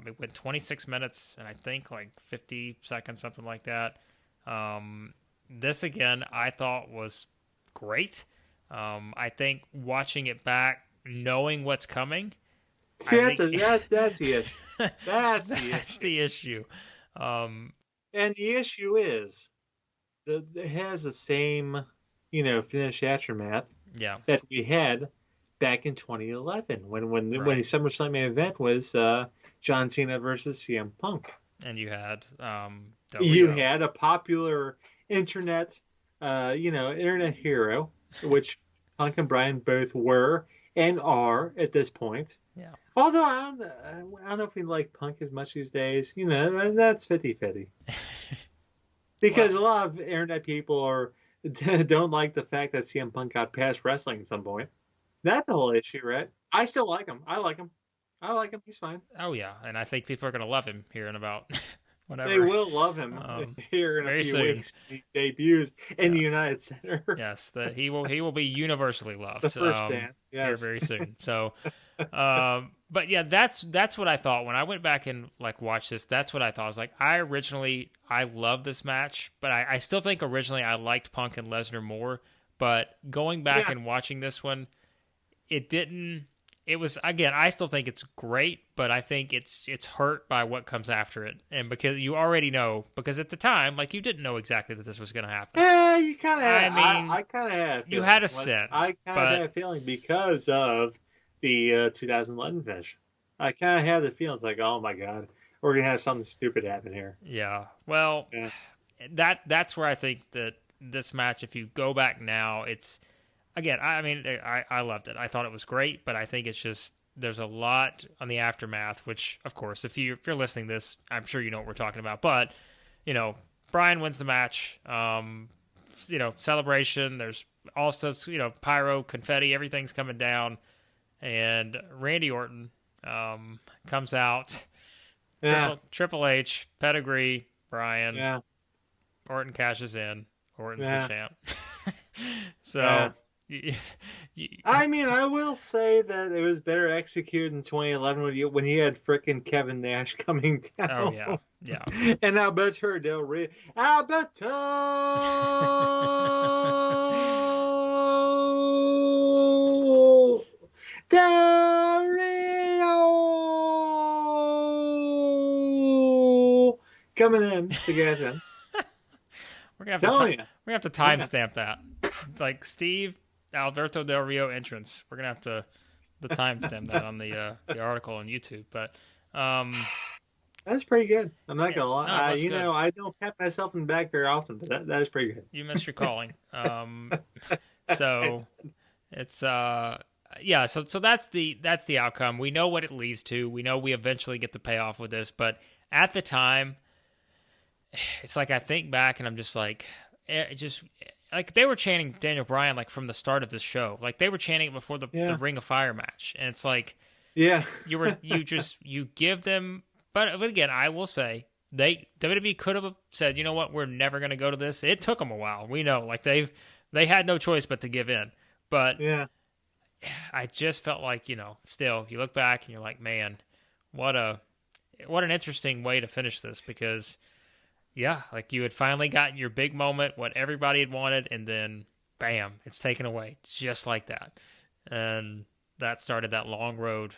It went 26 minutes and I think like 50 seconds, something like that. This again, I thought was great. I think watching it back, knowing what's coming. See, that's the issue. That's the issue. That's the issue. And the issue is that it has the same, finish aftermath Yeah. that we had back in 2011 when the SummerSlam main event was John Cena versus CM Punk. And you had You had a popular internet hero, which Punk and Bryan both were and are at this point. Yeah. Although I don't know if we like Punk as much these days. That's 50-50. Because a lot of internet people don't like the fact that CM Punk got past wrestling at some point. That's a whole issue, right? I still like him. I like him. He's fine. Oh yeah, and I think people are gonna love him here in about whatever. They will love him here in a few weeks. He debuts in the United Center. Yes, that he will be universally loved. The first dance, yes. Here very soon. So, but yeah, that's what I thought when I went back and like watched this. That's what I thought. I was like, I loved this match, but I still think originally I liked Punk and Lesnar more. But going back and watching this one, it didn't. It was, again, I still think it's great, but I think it's hurt by what comes after it. And because you already know, because at the time, like, you didn't know exactly that this was going to happen. Yeah, you kind of had. I mean, I kind of had. You had a sense. I kind of had a feeling because of the 2011 finish. I kind of had the feeling, it's like, oh my God, we're going to have something stupid happen here. Yeah. Well, that's where I think that this match, if you go back now, it's, again, I mean, I loved it. I thought it was great, but I think it's just there's a lot on the aftermath, which, of course, if you're listening to this, I'm sure you know what we're talking about. But, Bryan wins the match. Celebration. There's also, pyro, confetti, everything's coming down. And Randy Orton comes out. Yeah. Triple H, pedigree, Bryan. Yeah. Orton cashes in. Orton's the champ. So... Yeah. I mean, I will say that it was better executed in 2011 when you had frickin' Kevin Nash coming down. Oh, yeah. And Alberto Del Rio. Alberto Del Rio coming in to get him. We're gonna have to timestamp that, like Steve Alberto Del Rio entrance. We're gonna have to timestamp that on the article on YouTube. But that's pretty good. I'm not gonna lie. No, I don't pat myself in the back very often, but that is pretty good. You missed your calling. So it's So that's the outcome. We know what it leads to. We know we eventually get the payoff with this, but at the time, it's like I think back and I'm just like, like they were chanting Daniel Bryan like from the start of this show. Like they were chanting it before the Ring of Fire match, and it's like, you give them. But again, I will say WWE could have said, you know what, we're never going to go to this. It took them a while. We know, like they had no choice but to give in. But I just felt like, still you look back and you're like, man, what an interesting way to finish this, because. Yeah, like you had finally gotten your big moment, what everybody had wanted, and then, bam, it's taken away just like that. And that started that long road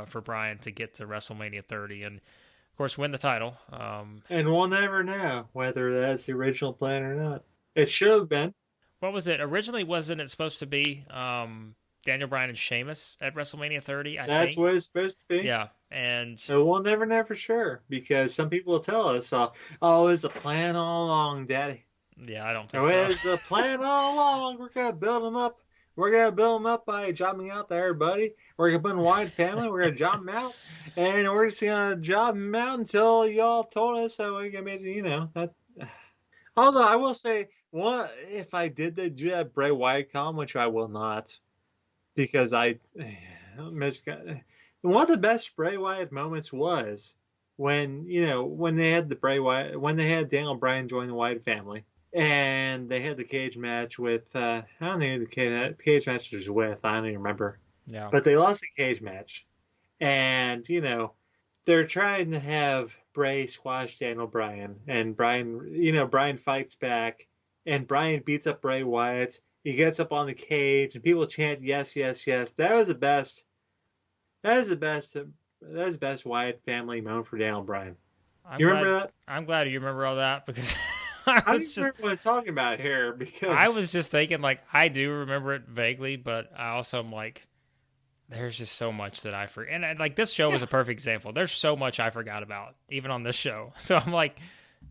for Bryan to get to WrestleMania 30. And of course, win the title. And we'll never know whether that's the original plan or not. It should have been. What was it? Originally, wasn't it supposed to be Daniel Bryan and Sheamus at WrestleMania 30, I That's think? what it's supposed to be. Yeah, and We'll never know for sure because some people will tell us, "Oh, it's a plan all along, Daddy." yeah, I don't think Oh, so. it's the plan all along. We're gonna build them up. We're gonna build them up by jobbing out to everybody. We're gonna put in Wyatt family. We're gonna job them out, and we're just gonna job them out until y'all told us that we're gonna be, that. Although I will say, if I did do that Bray Wyatt column, which I will not, because I miss. One of the best Bray Wyatt moments was when they had when they had Daniel Bryan join the Wyatt family, and they had the cage match with I don't know who the cage match was with. I don't even remember. Yeah. But they lost the cage match, and they're trying to have Bray squash Daniel Bryan, and Bryan fights back, and Bryan beats up Bray Wyatt. He gets up on the cage, and people chant yes, yes, yes. That was the best. That is the best Wyatt family moment for Daniel Bryan. Remember that? I'm glad you remember all that because I don't remember what I'm talking about here because I was just thinking I do remember it vaguely, but I also am there's just so much that I forget. And this show was a perfect example. There's so much I forgot about, even on this show. So I'm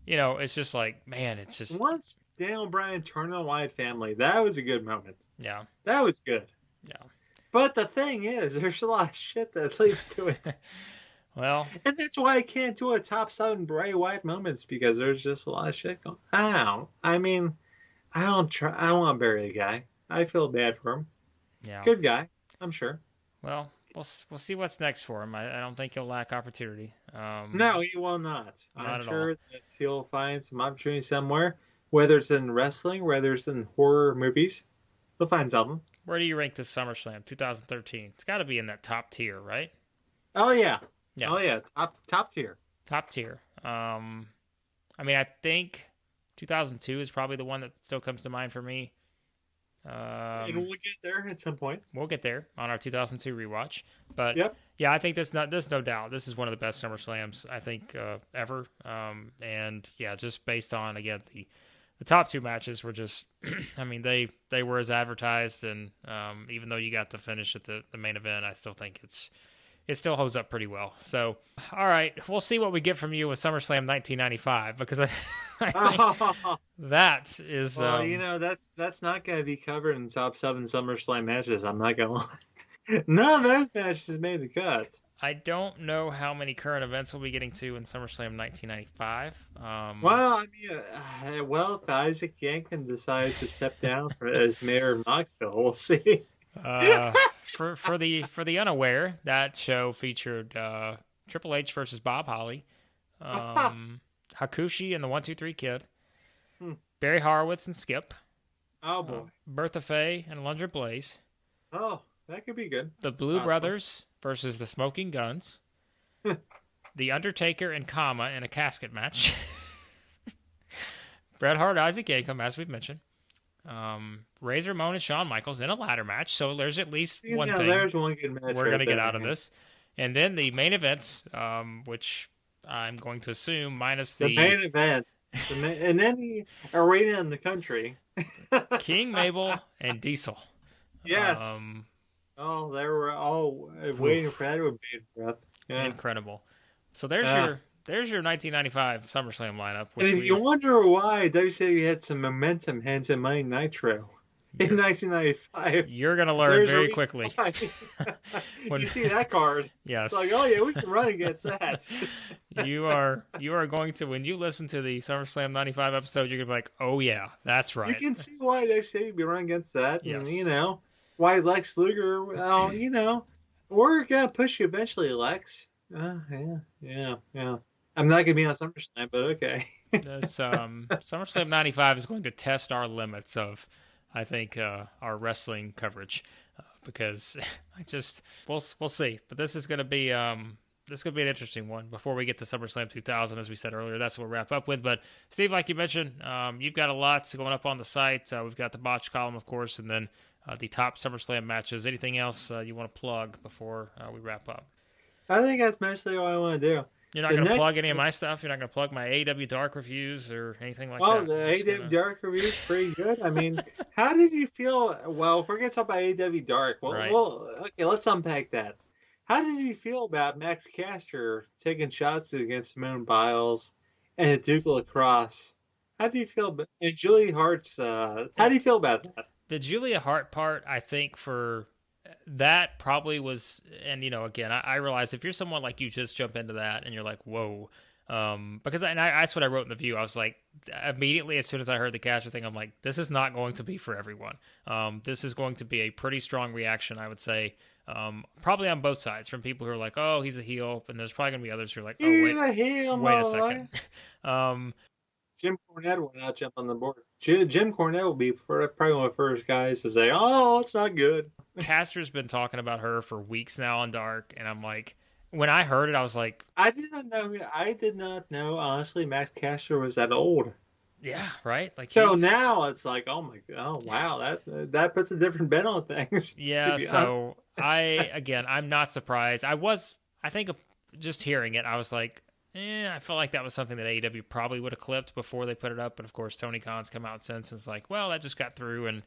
it's just man, it's just once Daniel Bryan turned on Wyatt family, that was a good moment. Yeah. That was good. Yeah. But the thing is, there's a lot of shit that leads to it. Well, and that's why I can't do a top 7 Bray Wyatt moments because there's just a lot of shit going. I don't want to bury the guy. I feel bad for him. Yeah. Good guy, I'm sure. Well, we'll see what's next for him. I don't think he'll lack opportunity. No, he will not. Not I'm at sure all. that he'll find some opportunity somewhere, whether it's in wrestling, whether it's in horror movies. He'll find something. Where do you rank this SummerSlam 2013? It's got to be in that top tier, right? Oh yeah. Yeah. Oh yeah. Top tier. Top tier. I think 2002 is probably the one that still comes to mind for me. And we'll get there at some point. We'll get there on our 2002 rewatch. But yep. Yeah, I think there's no doubt. This is one of the best SummerSlams I think ever. And yeah, just based on again the top 2 matches were just, they were as advertised, and even though you got to finish at the main event, I still think it still holds up pretty well. So, all right, we'll see what we get from you with SummerSlam 1995 because I think that is. Well, that's not going to be covered in top 7 SummerSlam matches. I'm not going to lie. None of those matches made the cut. I don't know how many current events we'll be getting to in SummerSlam 1995. If Isaac Yankem decides to step down as mayor of Knoxville, we'll see. For the unaware, that show featured Triple H versus Bob Holly, Hakushi and the 1-2-3 Kid, Barry Horowitz and Skip, oh boy, Bertha Faye and Alundra Blaze. Oh, that could be good. The Blue Brothers versus the Smoking Guns, The Undertaker and Kama in a casket match, Bret Hart, Isaac Yankem, as we've mentioned. Razor Ramon and Shawn Michaels in a ladder match, so there's at least one thing there's one good match we're going to get out of this. And then the main event, which I'm going to assume minus the main event, and then the arena in the country, King, Mabel, and Diesel. Yes. They were all waiting for that with bated breath. Yeah. Incredible. So there's your 1995 SummerSlam lineup. And if you wonder why WWE had some momentum heading to Monday Nitro in 1995, you're going to learn very quickly. You see that card. Yes. It's oh yeah, we can run against that. You are going to, when you listen to the SummerSlam 95 episode, you're going to be like, oh yeah, that's right. You can see why they say be running against that. Yes. And why Lex Luger, we're going to push you eventually, Lex. Yeah. I'm not going to be on SummerSlam, but okay. That's, SummerSlam 95 is going to test our limits of, I think, our wrestling coverage, because we'll see. But this is going to be an interesting one. Before we get to SummerSlam 2000, as we said earlier, that's what we'll wrap up with. But Steve, like you mentioned, you've got a lot going up on the site. We've got the botch column, of course, and then the top SummerSlam matches. Anything else you want to plug before we wrap up? I think that's mostly what I want to do. You're not going to plug any of my stuff? You're not going to plug my AEW Dark reviews or anything like that? Well, the AEW Dark review is pretty good. I mean, how did you feel? Well, if we're going to talk about AEW Dark, okay, let's unpack that. How did you feel about Max Caster taking shots against Simone Biles and Duke Lacrosse? How do you feel about and Julia Hart's? How do you feel about that? The Julia Hart part, I think, for that probably was, and again, I realize if you're someone like you just jump into that and you're like, whoa, because that's what I wrote in the View. I was like, immediately as soon as I heard the Caster thing, I'm like, this is not going to be for everyone. This is going to be a pretty strong reaction, I would say. Probably on both sides, from people who are like, oh, he's a heel, and there's probably gonna be others who are like, oh, wait a second. Jim Cornette will not jump on the board. Jim Cornette will be probably one of the first guys to say, oh, it's not good. Caster's been talking about her for weeks now on Dark, and I'm like, when I heard it, I was like, I did not know, honestly, Max Caster was that old. Yeah, right. Like, so now it's like, oh wow, that puts a different bent on things. Yeah. So I'm not surprised. I think just hearing it, I was like, I felt like that was something that AEW probably would have clipped before they put it up. But of course, Tony Khan's come out since and it's like, well, that just got through. And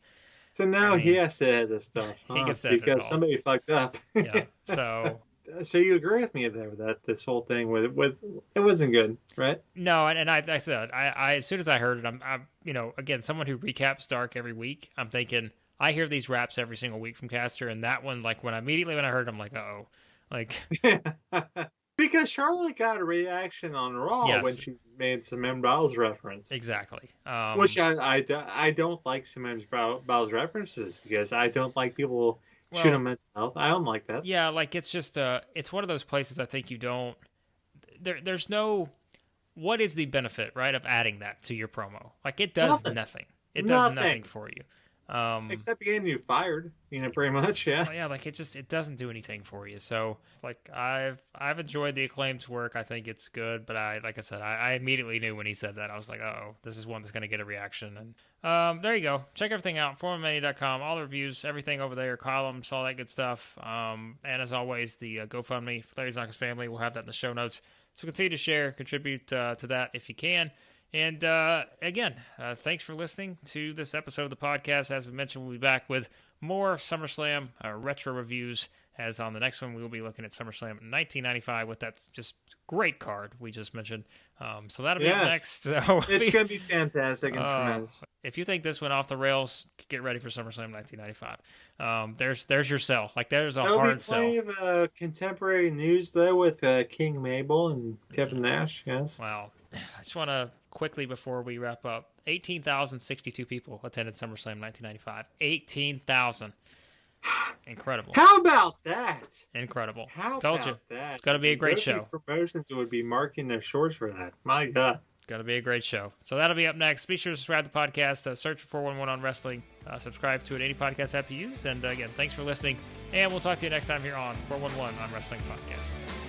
so now he has to edit this stuff, he gets to because somebody fucked up. Yeah. So you agree with me there that this whole thing with it wasn't good, right? No, and I said I as soon as I heard it, I'm again, someone who recaps Dark every week, I'm thinking I hear these raps every single week from Caster, and that one, like when I heard it, I'm like, uh-oh, like. Because Charlotte got a reaction on Raw when she made Simone Biles reference. Exactly. Which I don't like Simone Biles references because I don't like people shoot on mental health. I don't like that. Yeah, like it's just it's one of those places I think you don't. There's no. What is the benefit, right, of adding that to your promo? Like it does nothing. It does nothing for you. Except getting you fired, pretty much, yeah. Well, yeah, like it doesn't do anything for you. So, like I've enjoyed the Acclaimed's work. I think it's good, but like I said, I immediately knew when he said that. I was like, oh, this is one that's going to get a reaction. And there you go. Check everything out. ForumMania.com. All the reviews, everything over there, columns, all that good stuff. And as always, the GoFundMe for Larry Zonka's family. We'll have that in the show notes. So continue to share, contribute to that if you can. And again, thanks for listening to this episode of the podcast. As we mentioned, we'll be back with more SummerSlam retro reviews. As on the next one, we will be looking at SummerSlam 1995 with that just great card we just mentioned. So that'll be up next. So it's going to be fantastic and tremendous. If you think this went off the rails, get ready for SummerSlam 1995. There's your sell. Like there's a hard sell. There'll be plenty of contemporary news though with King Mabel and Kevin Nash. Yes. Wow. I just want to quickly before we wrap up, 18,062 people attended SummerSlam 1995. 18,000. Incredible. How about that? Incredible. How Told about you. that? It's going to be a great show. These promotions would be marking their shorts for that. My God. Going to be a great show. So that'll be up next. Be sure to subscribe to the podcast. Search for 411 on Wrestling. Subscribe to it, any podcast app you use. And again, thanks for listening. And we'll talk to you next time here on 411 on Wrestling Podcast.